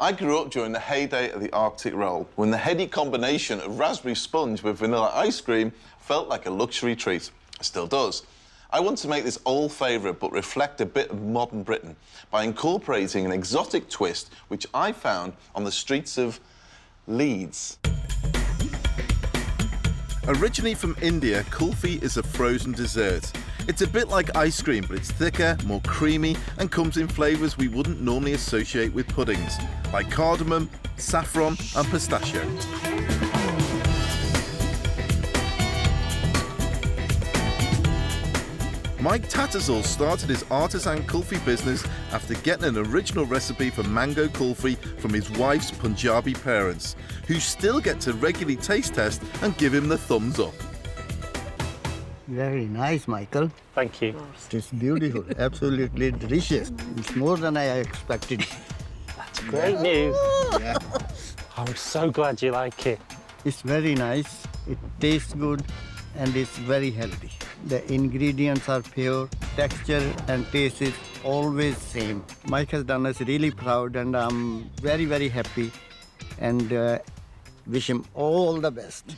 I grew up during the heyday of the Arctic roll, when the heady combination of raspberry sponge with vanilla ice cream felt like a luxury treat. It still does. I want to make this old favourite but reflect a bit of modern Britain by incorporating an exotic twist which I found on the streets of Leeds. Originally from India, kulfi is a frozen dessert. It's a bit like ice cream, but it's thicker, more creamy, and comes in flavours we wouldn't normally associate with puddings, like cardamom, saffron, and pistachio. Mike Tattersall started his artisan kulfi business after getting an original recipe for mango kulfi from his wife's Punjabi parents, who still get to regularly taste test and give him the thumbs up. Very nice, Michael. Thank you. It's beautiful, absolutely delicious. It's more than I expected. That's great news. Yeah. I'm so glad you like it. It's very nice, it tastes good, and it's very healthy. The ingredients are pure, texture and taste is always same. Mike has done us really proud, and I'm very, very happy, and wish him all the best.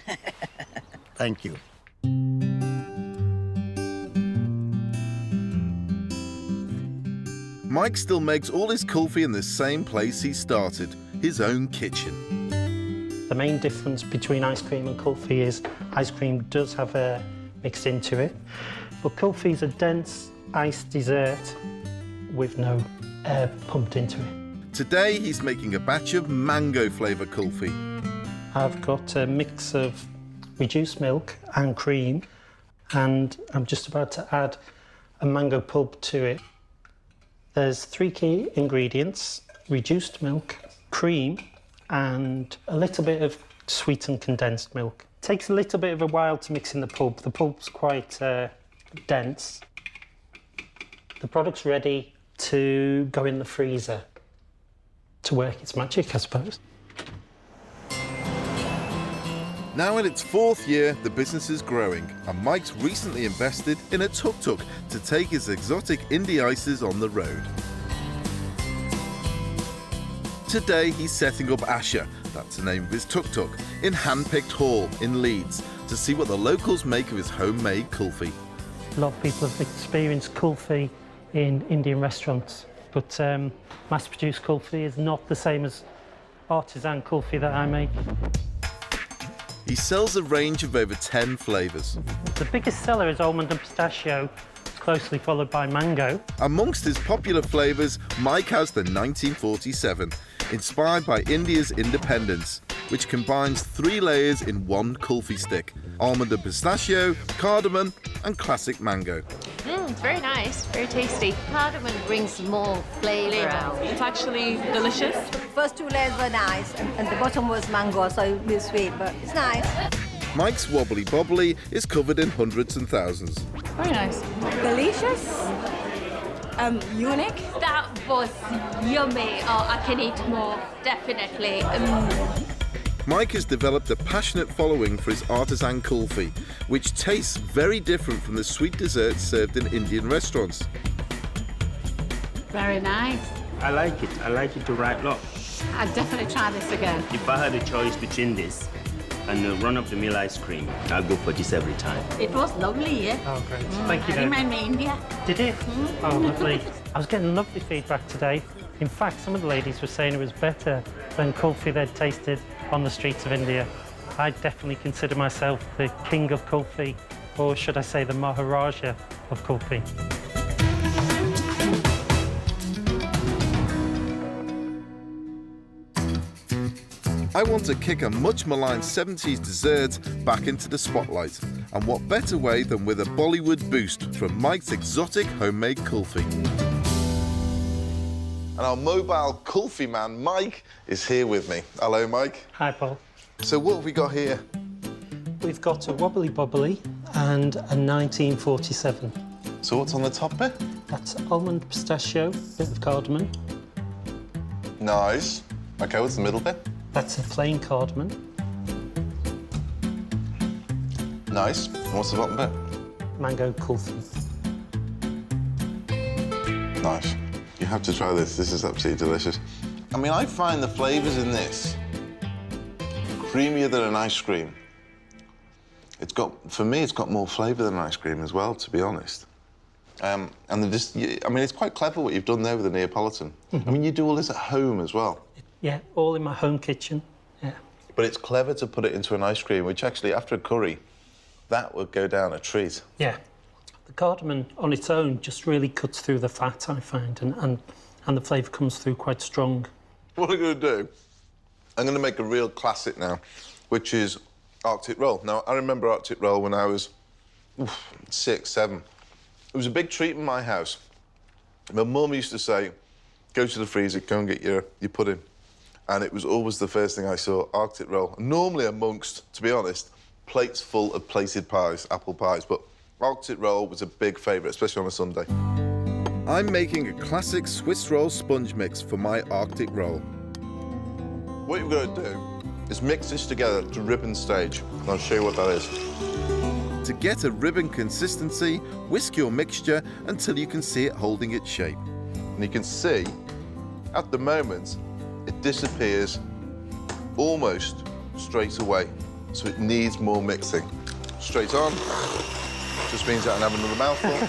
Thank you. Mike still makes all his kulfi in the same place he started, his own kitchen. The main difference between ice cream and kulfi is ice cream does have air mixed into it, but kulfi is a dense iced dessert with no air pumped into it. Today he's making a batch of mango flavour kulfi. I've got a mix of reduced milk and cream, and I'm just about to add a mango pulp to it. There's 3 key ingredients: reduced milk, cream, and a little bit of sweetened condensed milk. It takes a little bit of a while to mix in the pulp. The pulp's quite dense. The product's ready to go in the freezer to work its magic, I suppose. Now in its 4th year, the business is growing, and Mike's recently invested in a tuk-tuk to take his exotic indie ices on the road. Today he's setting up Asher, that's the name of his tuk-tuk, in Handpicked Hall in Leeds to see what the locals make of his homemade kulfi. A lot of people have experienced kulfi in Indian restaurants, but mass-produced kulfi is not the same as artisan kulfi that I make. He sells a range of over 10 flavours. The biggest seller is almond and pistachio, closely followed by mango. Amongst his popular flavours, Mike has the 1947, inspired by India's independence, which combines 3 layers in one kulfi stick: almond and pistachio, cardamom, and classic mango. It's very nice, very tasty. Cardamom brings more flavour out. It's actually delicious. First 2 layers were nice, and the bottom was mango, so it was sweet, but it's nice. Mike's wobbly bobbly is covered in hundreds and thousands. Very nice. Delicious. Unique. That was yummy. Oh, I can eat more, definitely. Mike has developed a passionate following for his artisan kulfi, which tastes very different from the sweet desserts served in Indian restaurants. Very nice. I like it the right lot. I'd definitely try this again. If I had a choice between this and a run-of-the-mill ice cream, I'll go for this every time. It was lovely, yeah? Oh, great. Thank you. I remember India. Did it? Oh, lovely. I was getting lovely feedback today. In fact, some of the ladies were saying it was better than kulfi they'd tasted on the streets of India. I definitely consider myself the king of kulfi, or should I say the Maharaja of kulfi. I want to kick a much maligned 70s dessert back into the spotlight. And what better way than with a Bollywood boost from Mike's exotic homemade kulfi. And our mobile kulfi man, Mike, is here with me. Hello, Mike. Hi, Paul. So what have we got here? We've got a wobbly bobbly and a 1947. So what's on the top bit? That's almond, pistachio, bit of cardamom. Nice. OK, what's the middle bit? That's a plain cardamom. Nice. And what's the bottom bit? Mango kulfi. Nice. You have to try this. This is absolutely delicious. I mean, I find the flavours in this creamier than an ice cream. It's got, for me, it's got more flavour than ice cream as well, to be honest. And I mean, it's quite clever what you've done there with the Neapolitan. I mean, you do all this at home as well. Yeah, all in my home kitchen, yeah. But it's clever to put it into an ice cream, which actually, after a curry, that would go down a treat. Yeah. The cardamom on its own just really cuts through the fat, I find, and the flavour comes through quite strong. What I'm going to do, I'm going to make a real classic now, which is Arctic roll. Now, I remember Arctic roll when I was 6, 7. It was a big treat in my house. My mum used to say, go to the freezer, go and get your pudding. And it was always the first thing I saw, Arctic roll. Normally amongst, to be honest, plates full of plated pies, apple pies, but Arctic roll was a big favourite, especially on a Sunday. I'm making a classic Swiss roll sponge mix for my Arctic roll. What you've got to do is mix this together to ribbon stage, and I'll show you what that is. To get a ribbon consistency, whisk your mixture until you can see it holding its shape. And you can see, at the moment, it disappears almost straight away, so it needs more mixing. Straight on, just means I can have another mouthful.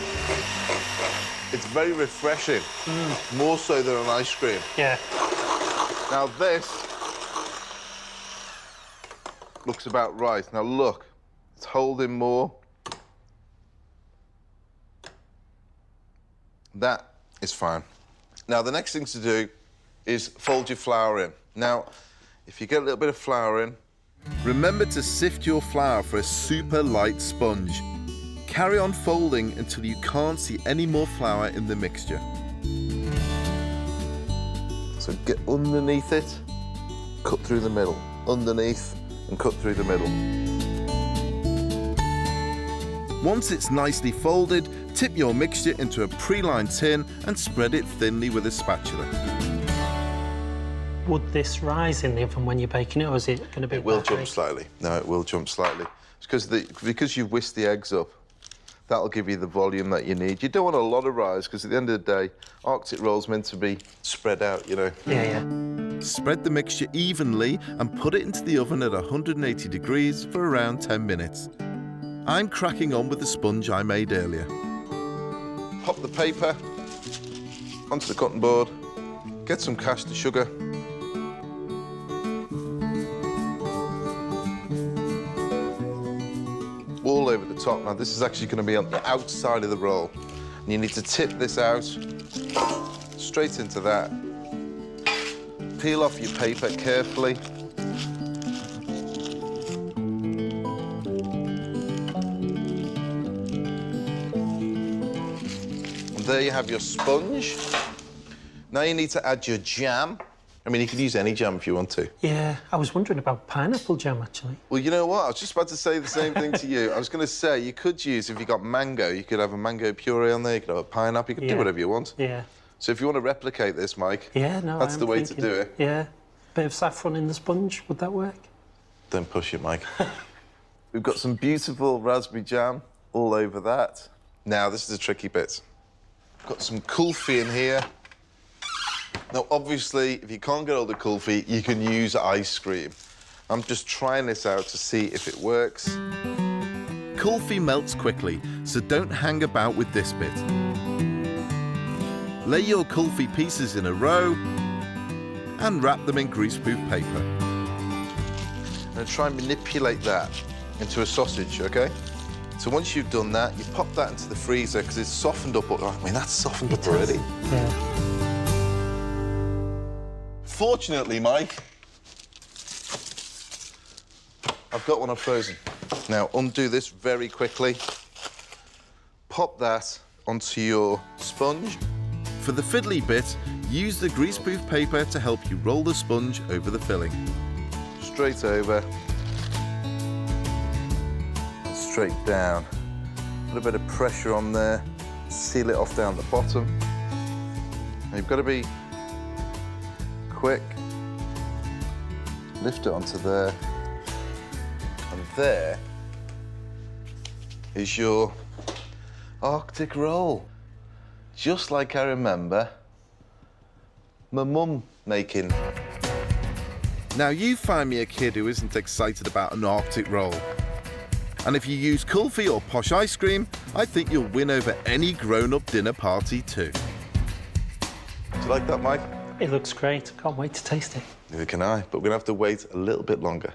It's very refreshing, more so than an ice cream. Yeah. Now this looks about right. Now look, it's holding more. That is fine. Now the next thing to do is fold your flour in. Now, if you get a little bit of flour in, remember to sift your flour for a super light sponge. Carry on folding until you can't see any more flour in the mixture. So get underneath it, cut through the middle, underneath and cut through the middle. Once it's nicely folded, tip your mixture into a pre-lined tin and spread it thinly with a spatula. Would this rise in the oven when you're baking it, or is it going to be... It will jump slightly. No, it will jump slightly. It's because you've whisked the eggs up, that'll give you the volume that you need. You don't want a lot of rise, because at the end of the day, Arctic roll's meant to be spread out, you know. Yeah, yeah. Spread the mixture evenly and put it into the oven at 180 degrees for around 10 minutes. I'm cracking on with the sponge I made earlier. Pop the paper onto the cotton board, get some caster sugar. All over the top. Now, this is actually going to be on the outside of the roll. And you need to tip this out straight into that. Peel off your paper carefully. And there you have your sponge. Now you need to add your jam. I mean, you can use any jam if you want to. Yeah, I was wondering about pineapple jam, actually. Well, you know what? I was just about to say the same thing to you. I was going to say, you could use, if you got mango, you could have a mango puree on there, you could have a pineapple, you could do whatever you want. Yeah. So if you want to replicate this, Mike, yeah, no, that's the way to do it. Yeah. Bit of saffron in the sponge, would that work? Don't push it, Mike. We've got some beautiful raspberry jam all over that. Now, this is the tricky bit. Got some kulfi in here. Now, obviously, if you can't get hold of kulfi, you can use ice cream. I'm just trying this out to see if it works. Kulfi melts quickly, so don't hang about with this bit. Lay your kulfi pieces in a row and wrap them in greaseproof paper. And try and manipulate that into a sausage, OK? So once you've done that, you pop that into the freezer because it's softened up. I mean, that's softened up already. Yeah. Fortunately, Mike, I've got one frozen. Now, undo this very quickly. Pop that onto your sponge. For the fiddly bit, use the greaseproof paper to help you roll the sponge over the filling. Straight over. Straight down. Put a bit of pressure on there. Seal it off down the bottom. Now, you've got to be quick. Lift it onto there. And there is your Arctic roll. Just like I remember my mum making. Now, you find me a kid who isn't excited about an Arctic roll. And if you use Kulfi or posh ice cream, I think you'll win over any grown-up dinner party too. Do you like that, Mike? It looks great. Can't wait to taste it. Neither can I, but we're going to have to wait a little bit longer.